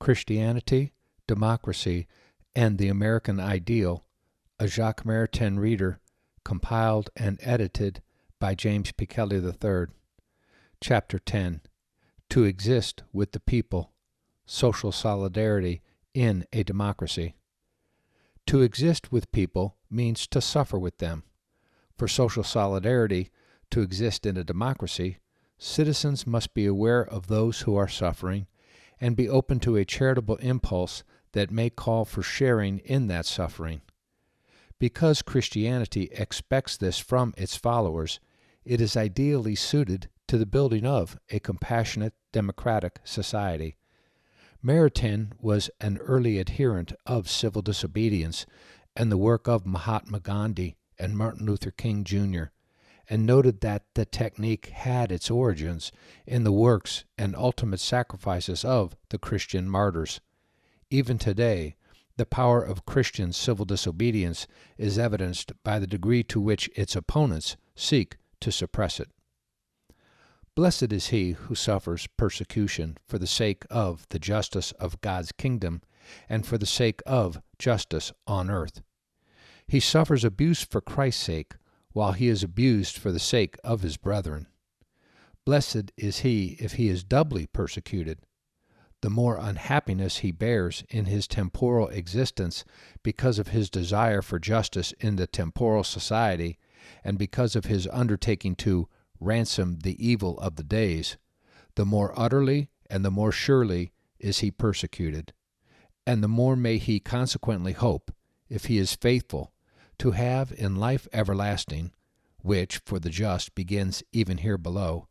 Christianity, Democracy, and the American Ideal, a Jacques Maritain reader, compiled and edited by James P. Kelly III. Chapter 10. To Exist with the People, Social Solidarity in a Democracy. To exist with people means to suffer with them. For social solidarity to exist in a democracy, citizens must be aware of those who are suffering and be open to a charitable impulse that may call for sharing in that suffering. Because Christianity expects this from its followers, it is ideally suited to the building of a compassionate, democratic society. Maritain was an early adherent of civil disobedience and the work of Mahatma Gandhi and Martin Luther King Jr., and noted that the technique had its origins in the works and ultimate sacrifices of the Christian martyrs. Even today, the power of Christian civil disobedience is evidenced by the degree to which its opponents seek to suppress it. Blessed is he who suffers persecution for the sake of the justice of God's kingdom and for the sake of justice on earth. He suffers abuse for Christ's sake, while he is abused for the sake of his brethren. Blessed is he if he is doubly persecuted. The more unhappiness he bears in his temporal existence because of his desire for justice in the temporal society, and because of his undertaking to ransom the evil of the days, the more utterly and the more surely is he persecuted, and the more may he consequently hope, if he is faithful, to have in life everlasting, which for the just begins even here below,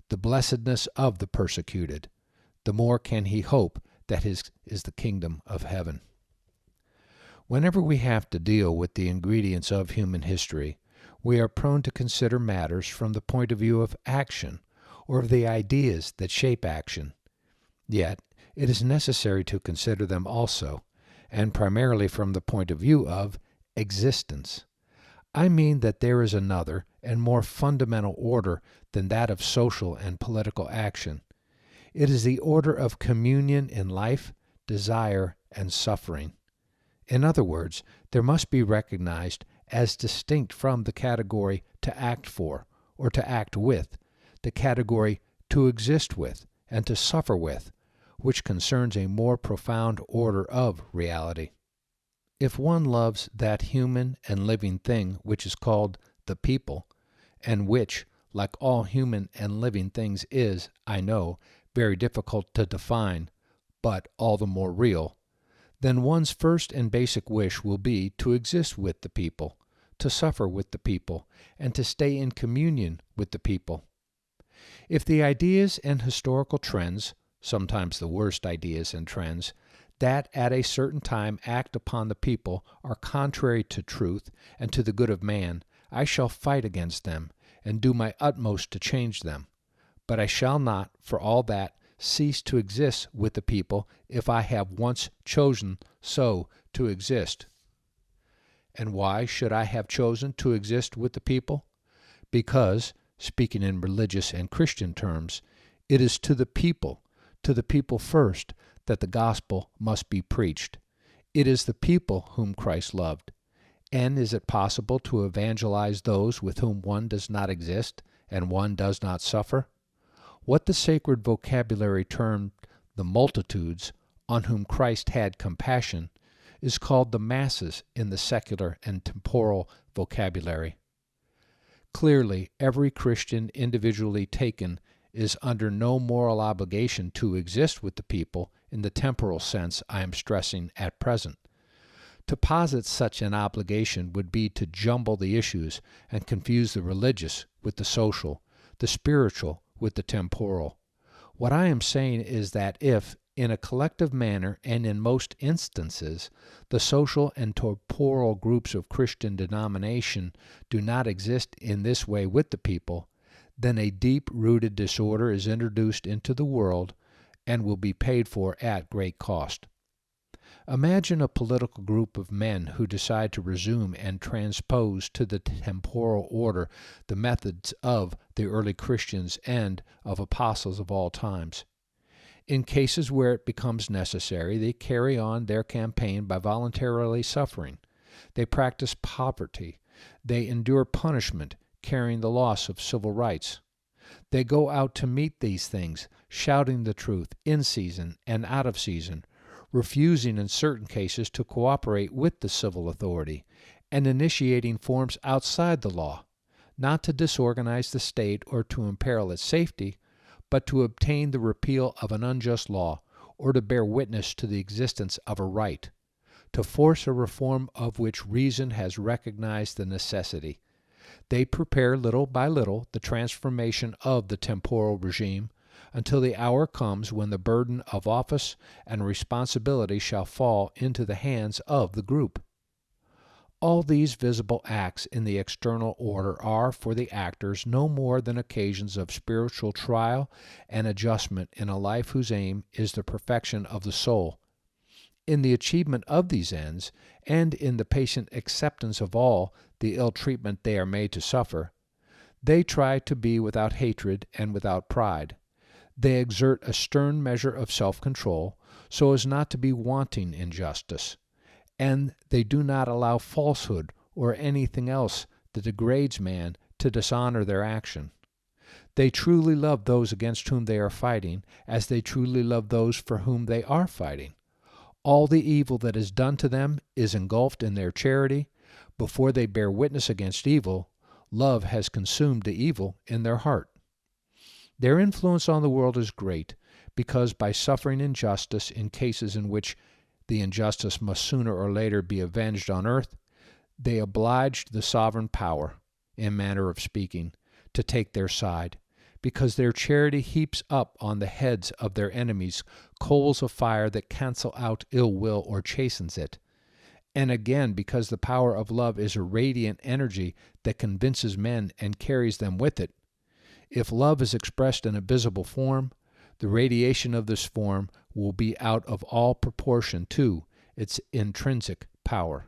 the blessedness of the persecuted, the more can he hope that his is the kingdom of heaven. Whenever we have to deal with the ingredients of human history, we are prone to consider matters from the point of view of action, or of the ideas that shape action. Yet, it is necessary to consider them also, and primarily from the point of view of existence. I mean that there is another and more fundamental order than that of social and political action. It is the order of communion in life, desire, and suffering. In other words, there must be recognized as distinct from the category to act for or to act with, the category to exist with and to suffer with, which concerns a more profound order of reality. If one loves that human and living thing which is called the people, and which, like all human and living things, is, I know, very difficult to define, but all the more real, then one's first and basic wish will be to exist with the people, to suffer with the people, and to stay in communion with the people. If the ideas and historical trends, sometimes the worst ideas and trends, that at a certain time act upon the people are contrary to truth and to the good of man, I shall fight against them and do my utmost to change them. But I shall not, for all that, cease to exist with the people if I have once chosen so to exist. And why should I have chosen to exist with the people? Because, speaking in religious and Christian terms, it is to the people first, that the gospel must be preached. It is the people whom Christ loved. And is it possible to evangelize those with whom one does not exist and one does not suffer? What the sacred vocabulary termed the multitudes, on whom Christ had compassion, is called the masses in the secular and temporal vocabulary. Clearly, every Christian individually taken is under no moral obligation to exist with the people in the temporal sense I am stressing at present. To posit such an obligation would be to jumble the issues and confuse the religious with the social, the spiritual with the temporal. What I am saying is that if, in a collective manner and in most instances, the social and temporal groups of Christian denomination do not exist in this way with the people, then a deep-rooted disorder is introduced into the world and will be paid for at great cost. Imagine a political group of men who decide to resume and transpose to the temporal order the methods of the early Christians and of apostles of all times. In cases where it becomes necessary, they carry on their campaign by voluntarily suffering. They practice poverty. They endure punishment, carrying the loss of civil rights. They go out to meet these things, shouting the truth in season and out of season, refusing in certain cases to cooperate with the civil authority, and initiating forms outside the law, not to disorganize the state or to imperil its safety, but to obtain the repeal of an unjust law or to bear witness to the existence of a right, to force a reform of which reason has recognized the necessity. They prepare little by little the transformation of the temporal regime until the hour comes when the burden of office and responsibility shall fall into the hands of the group. All these visible acts in the external order are, for the actors, no more than occasions of spiritual trial and adjustment in a life whose aim is the perfection of the soul. In the achievement of these ends, and in the patient acceptance of all the ill treatment they are made to suffer, they try to be without hatred and without pride. They exert a stern measure of self-control, so as not to be wanting in justice, and they do not allow falsehood or anything else that degrades man to dishonor their action. They truly love those against whom they are fighting, as they truly love those for whom they are fighting. All the evil that is done to them is engulfed in their charity. Before they bear witness against evil, love has consumed the evil in their heart. Their influence on the world is great, because by suffering injustice in cases in which the injustice must sooner or later be avenged on earth, they obliged the sovereign power, in manner of speaking, to take their side, because their charity heaps up on the heads of their enemies coals of fire that cancel out ill will or chastens it. And again, because the power of love is a radiant energy that convinces men and carries them with it. If love is expressed in a visible form, the radiation of this form will be out of all proportion to its intrinsic power.